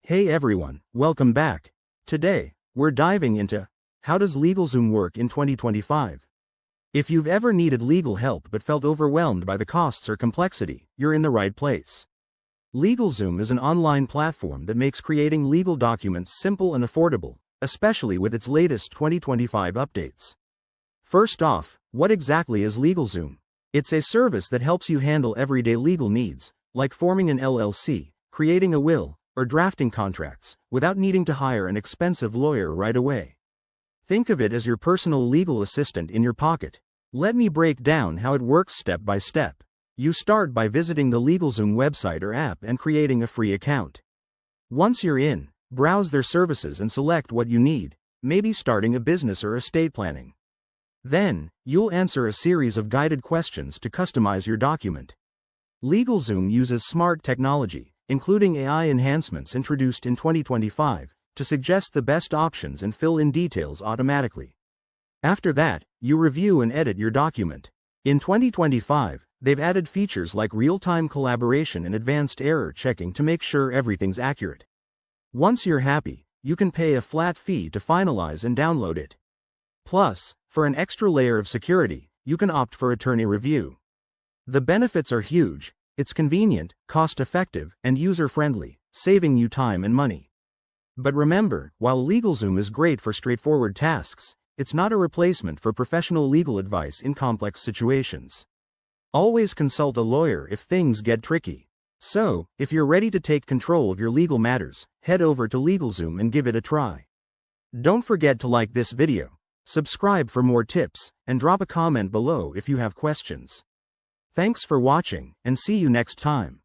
Hey everyone, welcome back. Today, we're diving into how does LegalZoom work in 2025? If you've ever needed legal help but felt overwhelmed by the costs or complexity, you're in the right place. LegalZoom is an online platform that makes creating legal documents simple and affordable, especially with its latest 2025 updates. First off, what exactly is LegalZoom? It's a service that helps you handle everyday legal needs, like forming an LLC, creating a will, or drafting contracts, without needing to hire an expensive lawyer right away. Think of it as your personal legal assistant in your pocket. Let me break down how it works step by step. You start by visiting the LegalZoom website or app and creating a free account. Once you're in, browse their services and select what you need, maybe starting a business or estate planning. Then, you'll answer a series of guided questions to customize your document. LegalZoom uses smart technology, including AI enhancements introduced in 2025, to suggest the best options and fill in details automatically. After that, you review and edit your document. In 2025, they've added features like real-time collaboration and advanced error checking to make sure everything's accurate. Once you're happy, you can pay a flat fee to finalize and download it. Plus, for an extra layer of security, you can opt for attorney review. The benefits are huge. It's convenient, cost-effective, and user-friendly, saving you time and money. But remember, while LegalZoom is great for straightforward tasks, it's not a replacement for professional legal advice in complex situations. Always consult a lawyer if things get tricky. So, if you're ready to take control of your legal matters, head over to LegalZoom and give it a try. Don't forget to like this video, subscribe for more tips, and drop a comment below if you have questions. Thanks for watching, and see you next time.